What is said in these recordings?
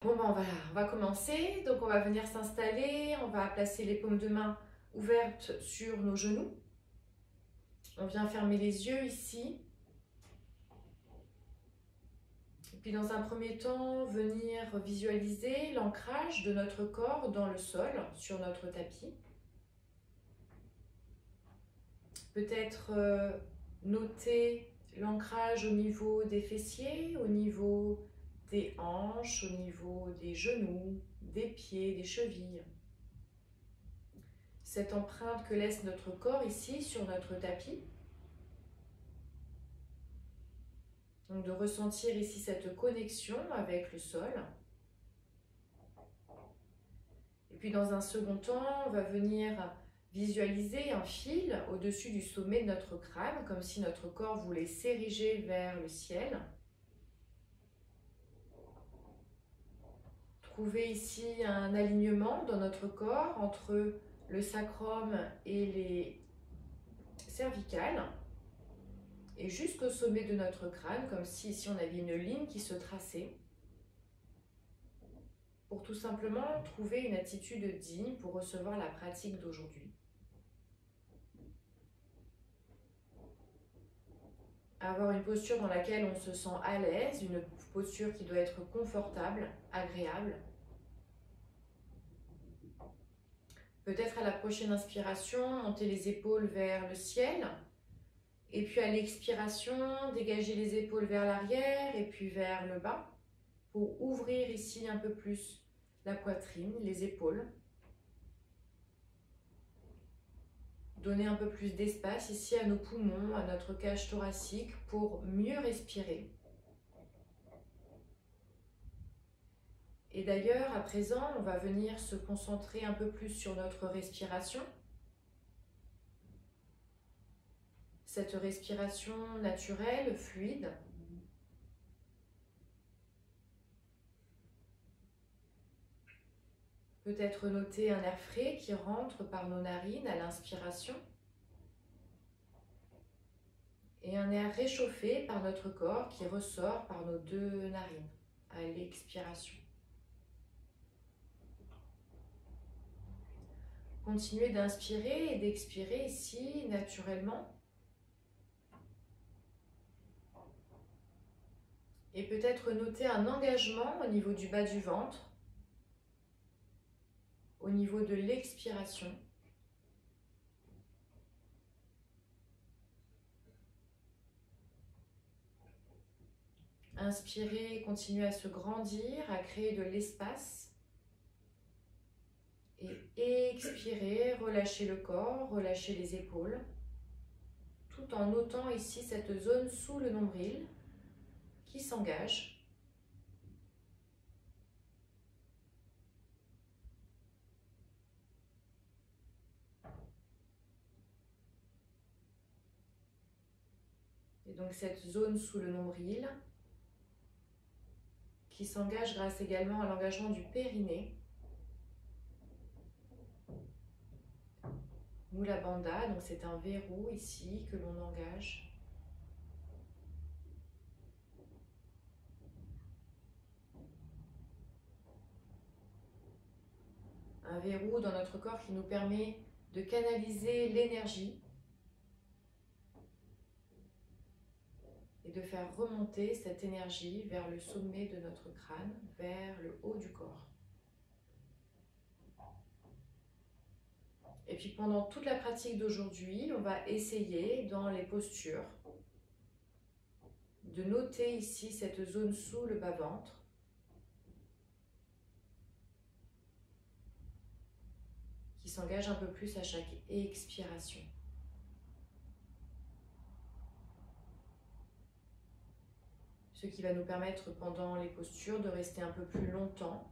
Bon, ben on va commencer. Donc, on va venir s'installer. On va placer les paumes de main ouvertes sur nos genoux. On vient fermer les yeux ici. Et puis, dans un premier temps, venir visualiser l'ancrage de notre corps dans le sol, sur notre tapis. Peut-être noter l'ancrage au niveau des fessiers, au niveau des hanches, au niveau des genoux, des pieds, des chevilles. Cette empreinte que laisse notre corps ici sur notre tapis. Donc de ressentir ici cette connexion avec le sol. Et puis dans un second temps, on va venir visualiser un fil au-dessus du sommet de notre crâne, comme si notre corps voulait s'ériger vers le ciel. Trouver ici un alignement dans notre corps entre le sacrum et les cervicales. Et jusqu'au sommet de notre crâne, comme si ici on avait une ligne qui se traçait. Pour tout simplement trouver une attitude digne pour recevoir la pratique d'aujourd'hui. Avoir une posture dans laquelle on se sent à l'aise, une posture qui doit être confortable, agréable. Peut-être à la prochaine inspiration, monter les épaules vers le ciel. Et puis à l'expiration, dégager les épaules vers l'arrière et puis vers le bas. Pour ouvrir ici un peu plus la poitrine, les épaules. Donner un peu plus d'espace ici à nos poumons, à notre cage thoracique pour mieux respirer. Et d'ailleurs, à présent, on va venir se concentrer un peu plus sur notre respiration. Cette respiration naturelle, fluide. Peut-être noter un air frais qui rentre par nos narines à l'inspiration et un air réchauffé par notre corps qui ressort par nos deux narines à l'expiration. Continuez d'inspirer et d'expirer ici naturellement. Et peut-être noter un engagement au niveau du bas du ventre. Au niveau de l'expiration. Inspirez, continuez à se grandir, à créer de l'espace. Et expirez, relâchez le corps, relâchez les épaules. Tout en notant ici cette zone sous le nombril qui s'engage. Et donc cette zone sous le nombril qui s'engage grâce également à l'engagement du périnée. Mula Bandha, donc c'est un verrou ici que l'on engage. Un verrou dans notre corps qui nous permet de canaliser l'énergie et de faire remonter cette énergie vers le sommet de notre crâne, vers le haut du corps. Et puis pendant toute la pratique d'aujourd'hui, on va essayer dans les postures de noter ici cette zone sous le bas-ventre. Qui s'engage un peu plus à chaque expiration. Ce qui va nous permettre pendant les postures de rester un peu plus longtemps,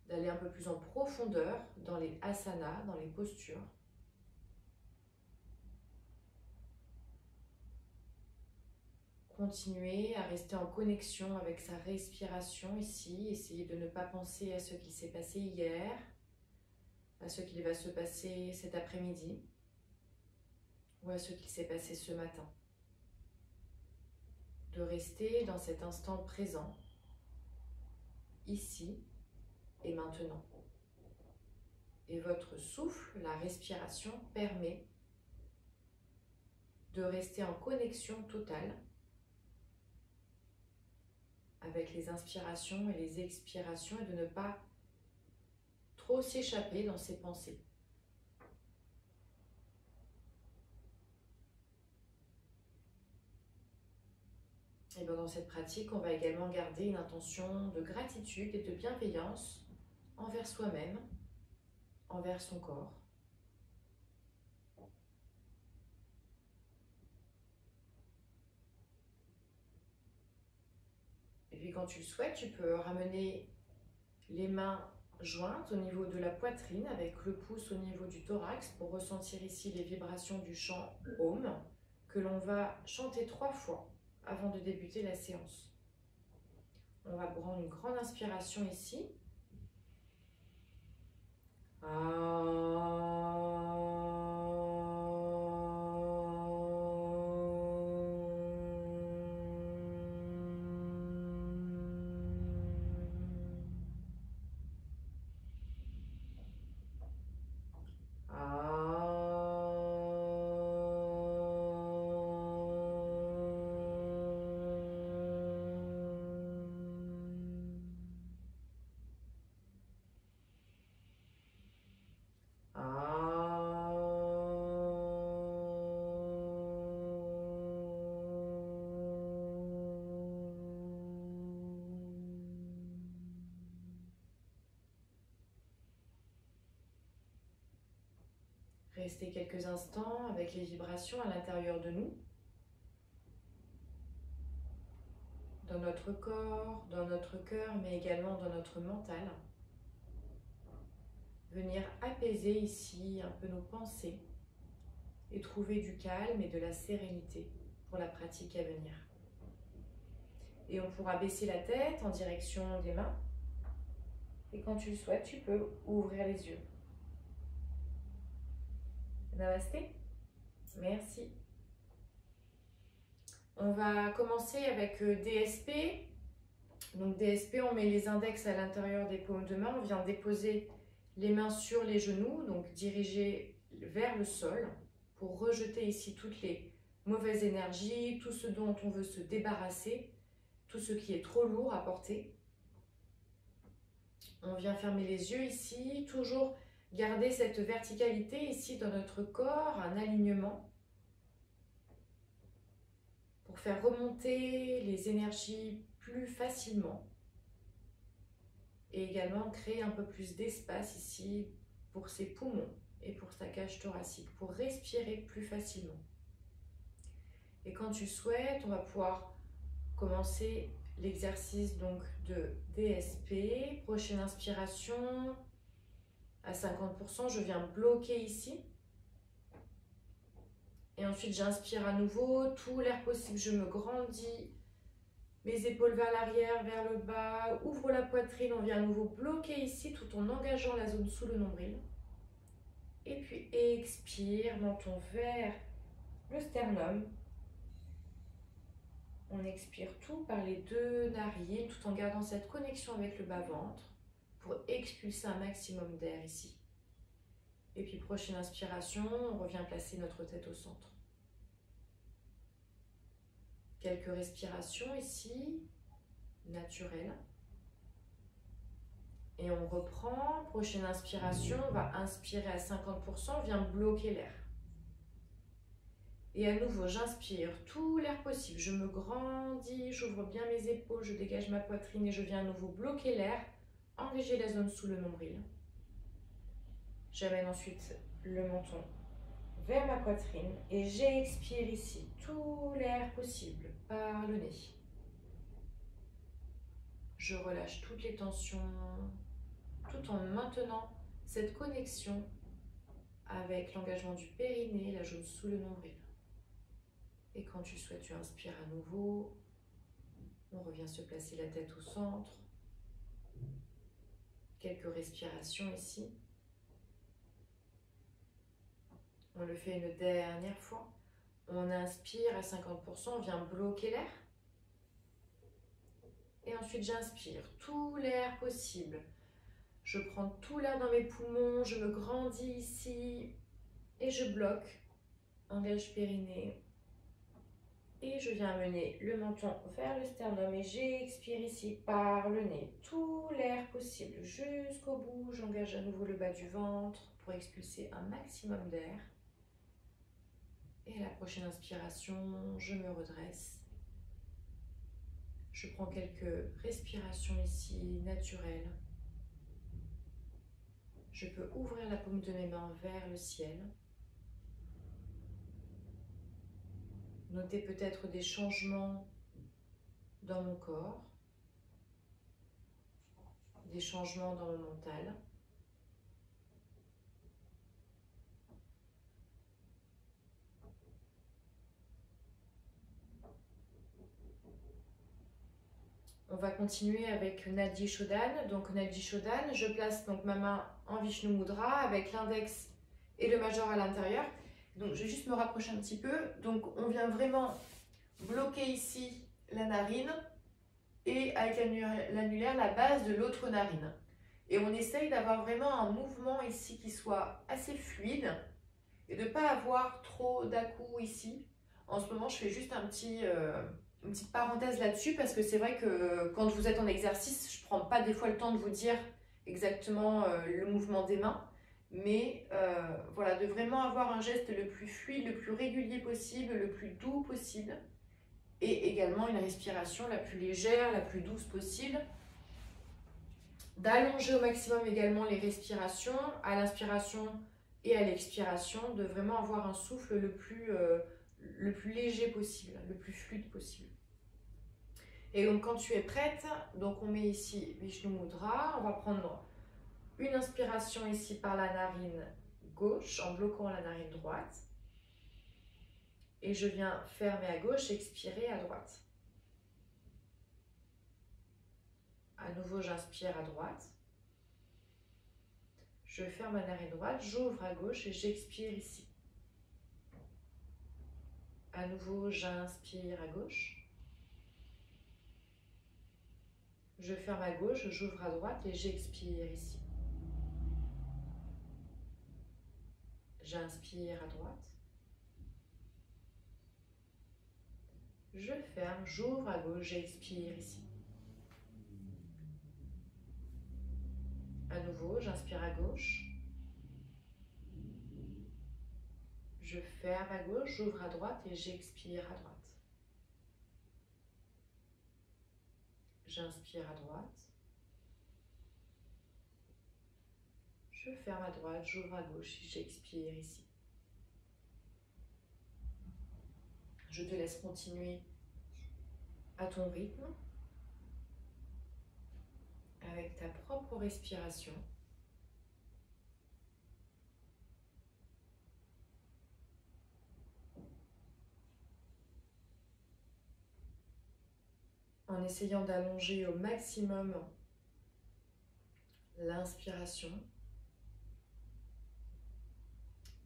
d'aller un peu plus en profondeur dans les asanas, dans les postures. Continuer à rester en connexion avec sa respiration ici, essayer de ne pas penser à ce qui s'est passé hier, à ce qui va se passer cet après-midi ou à ce qui s'est passé ce matin. De rester dans cet instant présent ici et maintenant. Et votre souffle, la respiration, permet de rester en connexion totale avec les inspirations et les expirations et de ne pas trop s'échapper dans ses pensées. Et bien dans cette pratique, on va également garder une intention de gratitude et de bienveillance envers soi-même, envers son corps. Et puis quand tu le souhaites, tu peux ramener les mains jointes au niveau de la poitrine avec le pouce au niveau du thorax pour ressentir ici les vibrations du chant Om que l'on va chanter 3 fois avant de débuter la séance. On va prendre une grande inspiration ici. Restez quelques instants avec les vibrations à l'intérieur de nous, dans notre corps, dans notre cœur, mais également dans notre mental. Venir apaiser ici un peu nos pensées et trouver du calme et de la sérénité pour la pratique à venir. Et on pourra baisser la tête en direction des mains. Et quand tu le souhaites, tu peux ouvrir les yeux. Namasté. Merci. On va commencer avec DSP. Donc DSP, on met les index à l'intérieur des paumes de main. On vient déposer les mains sur les genoux, donc diriger vers le sol pour rejeter ici toutes les mauvaises énergies, tout ce dont on veut se débarrasser, tout ce qui est trop lourd à porter. On vient fermer les yeux ici, toujours garder cette verticalité ici dans notre corps, un alignement pour faire remonter les énergies plus facilement et également créer un peu plus d'espace ici pour ses poumons et pour sa cage thoracique, pour respirer plus facilement. Et quand tu souhaites, on va pouvoir commencer l'exercice donc de DSP. Prochaine inspiration, à 50%, je viens bloquer ici. Et ensuite, j'inspire à nouveau, tout l'air possible, je me grandis, mes épaules vers l'arrière, vers le bas, ouvre la poitrine, on vient à nouveau bloquer ici tout en engageant la zone sous le nombril. Et puis expire, menton vers le sternum. On expire tout par les 2 narines tout en gardant cette connexion avec le bas-ventre pour expulser un maximum d'air ici. Et puis prochaine inspiration, on revient placer notre tête au centre. Quelques respirations ici, naturelles. Et on reprend, prochaine inspiration, on va inspirer à 50%, on vient bloquer l'air. Et à nouveau, j'inspire tout l'air possible, je me grandis, j'ouvre bien mes épaules, je dégage ma poitrine et je viens à nouveau bloquer l'air, engager la zone sous le nombril. J'amène ensuite le menton vers ma poitrine et j'expire ici tout l'air possible par le nez. Je relâche toutes les tensions tout en maintenant cette connexion avec l'engagement du périnée, la zone sous le nombril. Et quand tu souhaites, tu inspires à nouveau. On revient se placer la tête au centre. Quelques respirations ici. On le fait une dernière fois. On inspire à 50%, on vient bloquer l'air. Et ensuite, j'inspire tout l'air possible. Je prends tout l'air dans mes poumons, je me grandis ici et je bloque. Engage périnée. Et je viens amener le menton vers le sternum et j'expire ici par le nez. Tout l'air possible jusqu'au bout. J'engage à nouveau le bas du ventre pour expulser un maximum d'air. Et à la prochaine inspiration, je me redresse. Je prends quelques respirations ici naturelles. Je peux ouvrir la paume de mes mains vers le ciel. Notez peut-être des changements dans mon corps, des changements dans mon mental. On va continuer avec Nadi Shodhana. Donc Nadi Shodhana, je place donc ma main en Vishnu Mudra avec l'index et le majeur à l'intérieur. Donc je vais juste me rapprocher un petit peu. Donc on vient vraiment bloquer ici la narine et avec l'annulaire la base de l'autre narine. Et on essaye d'avoir vraiment un mouvement ici qui soit assez fluide et de ne pas avoir trop d'à-coups ici. En ce moment, je fais juste une petite parenthèse là-dessus parce que c'est vrai que quand vous êtes en exercice, je ne prends pas des fois le temps de vous dire exactement le mouvement des mains. Mais voilà, de vraiment avoir un geste le plus fluide, le plus régulier possible, le plus doux possible. Et également une respiration la plus légère, la plus douce possible. D'allonger au maximum également les respirations, à l'inspiration et à l'expiration, de vraiment avoir un souffle le plus léger possible, le plus fluide possible. Et donc quand tu es prête, donc on met ici Vishnu Mudra, on va prendre une inspiration ici par la narine gauche en bloquant la narine droite. Et je viens fermer à gauche, expirer à droite. À nouveau, j'inspire à droite. Je ferme ma narine droite, j'ouvre à gauche et j'expire ici. À nouveau, j'inspire à gauche. Je ferme à gauche, j'ouvre à droite et j'expire ici. J'inspire à droite. Je ferme, j'ouvre à gauche, j'expire ici. À nouveau, j'inspire à gauche. Je ferme à gauche, j'ouvre à droite et j'expire à droite. J'inspire à droite. Je ferme à droite, j'ouvre à gauche et j'expire ici. Je te laisse continuer à ton rythme, avec ta propre respiration. En essayant d'allonger au maximum l'inspiration,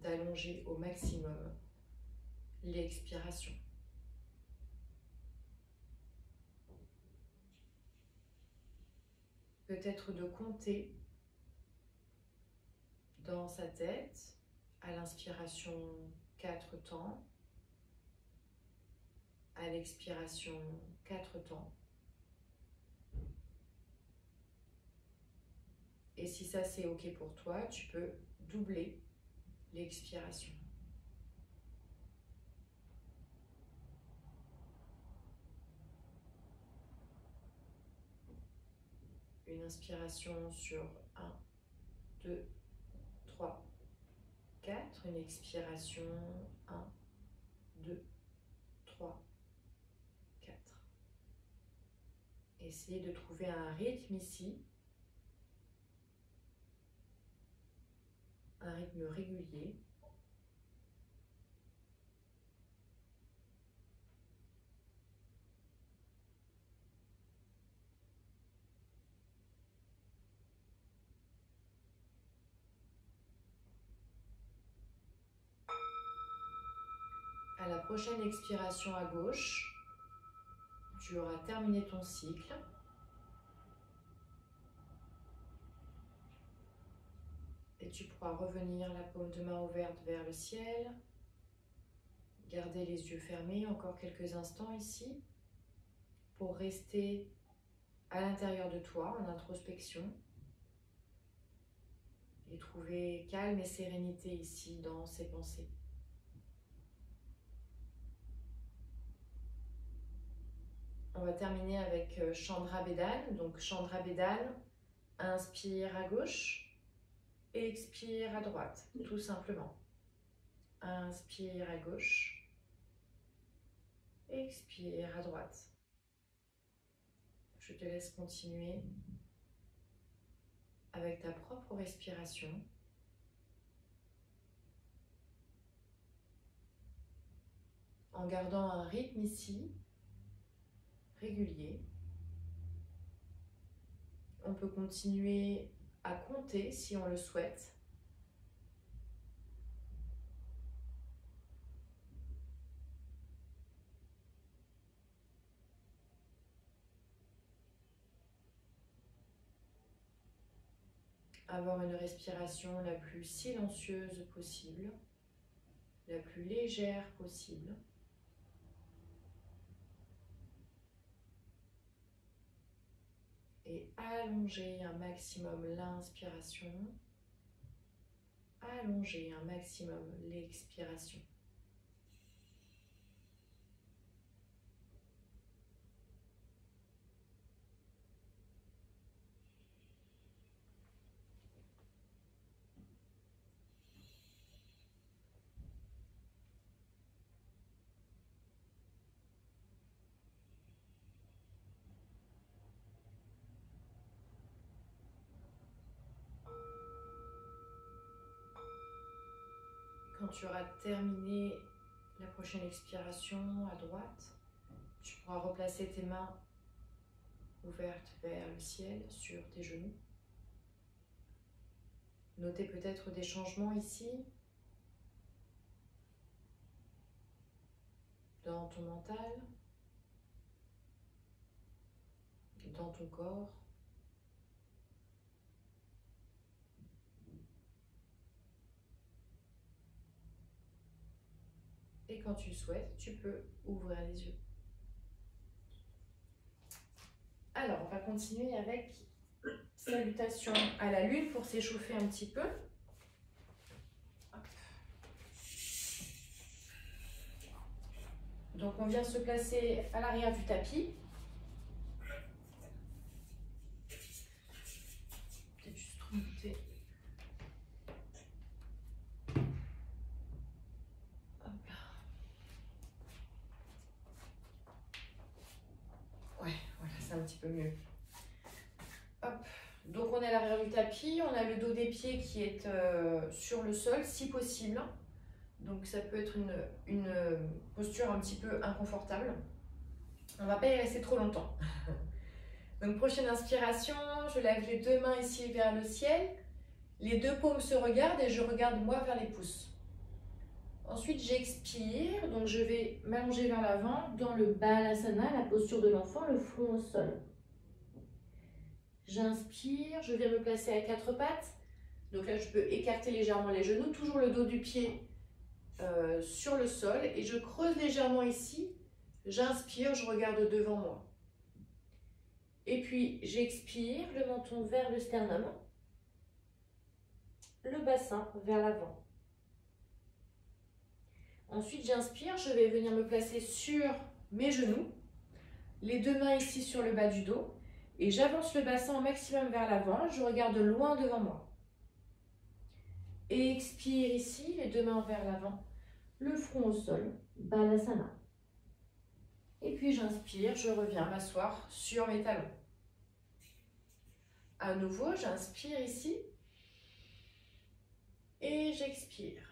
d'allonger au maximum l'expiration. Peut-être de compter dans sa tête, à l'inspiration 4 temps, à l'expiration 4 temps. Et si ça c'est OK pour toi, tu peux doubler l'expiration. Une inspiration sur 1, 2, 3, 4. Une expiration 1, 2, 3, 4. Essayez de trouver un rythme ici. Un rythme régulier. À la prochaine expiration à gauche, tu auras terminé ton cycle. tu pourras revenir la paume de main ouverte vers le ciel. Gardez les yeux fermés encore quelques instants ici pour rester à l'intérieur de toi en introspection et trouver calme et sérénité ici dans ces pensées. On va terminer avec Chandra Bedhan. Donc Chandra Bedhan, inspire à gauche, expire à droite, tout simplement. Inspire à gauche, expire à droite. Je te laisse continuer avec ta propre respiration. En gardant un rythme ici, régulier. On peut continuer à compter si on le souhaite. Avoir une respiration la plus silencieuse possible, la plus légère possible. Et allonger un maximum l'inspiration, allonger un maximum l'expiration. Quand tu auras terminé la prochaine expiration à droite, tu pourras replacer tes mains ouvertes vers le ciel sur tes genoux. Notez peut-être des changements ici dans ton mental, dans ton corps. Et quand tu le souhaites, tu peux ouvrir les yeux. Alors, on va continuer avec salutation à la lune pour s'échauffer un petit peu. Donc, on vient se placer à l'arrière du tapis. Peut-être juste remonter. Un petit peu mieux. Hop. Donc on est à l'arrière du tapis, on a le dos des pieds qui est sur le sol si possible. Donc ça peut être une posture un petit peu inconfortable. On ne va pas y rester trop longtemps. Donc prochaine inspiration, je lève les deux mains ici vers le ciel. Les deux paumes se regardent et je regarde moi vers les pouces. Ensuite, j'expire, donc je vais m'allonger vers l'avant dans le Balasana, la posture de l'enfant, le front au sol. J'inspire, je viens me placer à quatre pattes. Donc là, je peux écarter légèrement les genoux, toujours le dos du pied sur le sol. Et je creuse légèrement ici. J'inspire, je regarde devant moi. Et puis, j'expire, le menton vers le sternum. Le bassin vers l'avant. Ensuite, j'inspire, je vais venir me placer sur mes genoux, les deux mains ici sur le bas du dos, et j'avance le bassin au maximum vers l'avant, je regarde loin devant moi. Et expire ici, les deux mains vers l'avant, le front au sol, Balasana. Et puis j'inspire, je reviens m'asseoir sur mes talons. À nouveau, j'inspire ici, et j'expire.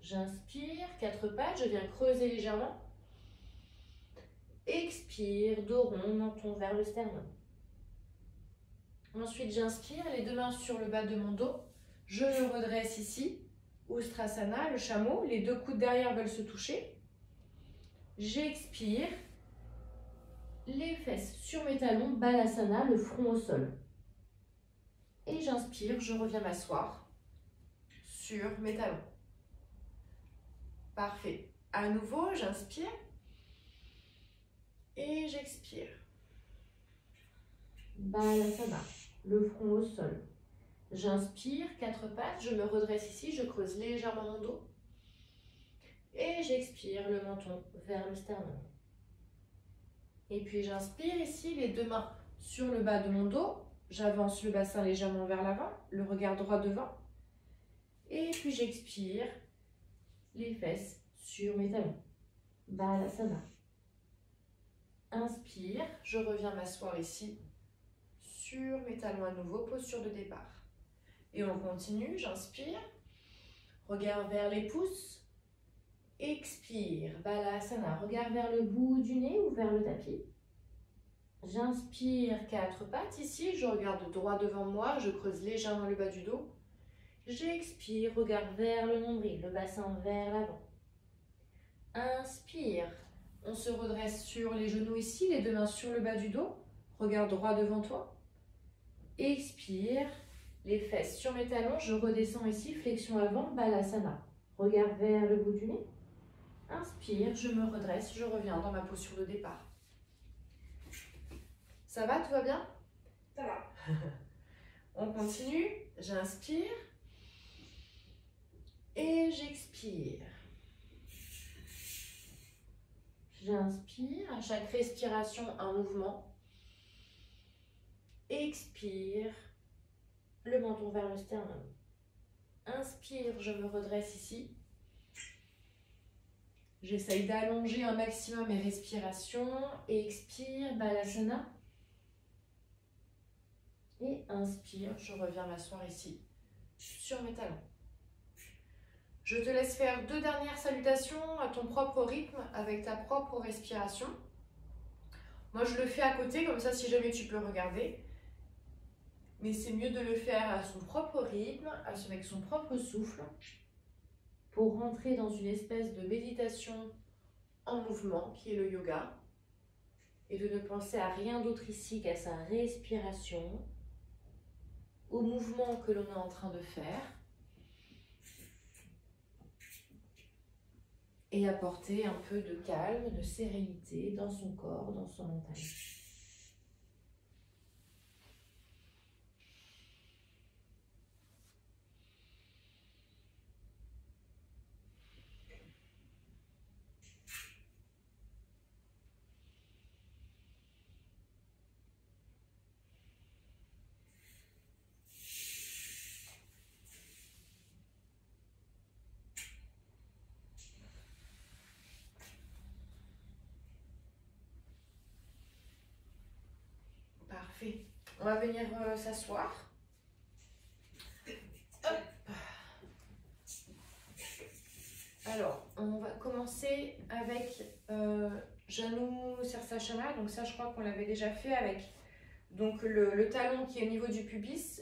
J'inspire, quatre pattes, je viens creuser légèrement. Expire, dos rond, menton vers le sternum. Ensuite, j'inspire, les deux mains sur le bas de mon dos. Je me redresse ici, Ustrasana, le chameau. Les deux coudes derrière veulent se toucher. J'expire, les fesses sur mes talons, Balasana, le front au sol. Et j'inspire, je reviens m'asseoir sur mes talons. Parfait. À nouveau, j'inspire et j'expire. Balasana, le front au sol. J'inspire, 4 pattes, je me redresse ici, je creuse légèrement mon dos. Et j'expire, le menton vers le sternum. Et puis j'inspire ici, les 2 mains sur le bas de mon dos. J'avance le bassin légèrement vers l'avant, le regard droit devant. Et puis j'expire, les fesses sur mes talons. Balasana. Inspire, je reviens m'asseoir ici, sur mes talons à nouveau, posture de départ. Et on continue, j'inspire, regard vers les pouces, expire, Balasana, regard vers le bout du nez ou vers le tapis. J'inspire, 4 pattes ici, je regarde droit devant moi, je creuse légèrement le bas du dos. J'expire, regard vers le nombril, le bassin vers l'avant. Inspire, on se redresse sur les genoux ici, les 2 mains sur le bas du dos, regard droit devant toi. Expire, les fesses sur mes talons, je redescends ici, flexion avant, Balasana. Regard vers le bout du nez. Inspire, je me redresse, je reviens dans ma posture de départ. Ça va, tout va bien? Ça va. On continue, j'inspire et j'expire. J'inspire, à chaque respiration, un mouvement. Expire, le menton vers le sternum. Inspire, je me redresse ici. J'essaye d'allonger un maximum mes respirations. Expire, Balasana. Et inspire, je reviens m'asseoir ici, sur mes talons. Je te laisse faire 2 dernières salutations à ton propre rythme, avec ta propre respiration. Moi, je le fais à côté, comme ça, si jamais tu peux regarder. Mais c'est mieux de le faire à son propre rythme, avec son propre souffle, pour rentrer dans une espèce de méditation en mouvement, qui est le yoga, et de ne penser à rien d'autre ici qu'à sa respiration, au mouvement que l'on est en train de faire, et apporter un peu de calme, de sérénité dans son corps, dans son mental. Parfait. On va venir s'asseoir. Alors, on va commencer avec Janu Sirsasana. Donc ça, je crois qu'on l'avait déjà fait avec donc le talon qui est au niveau du pubis,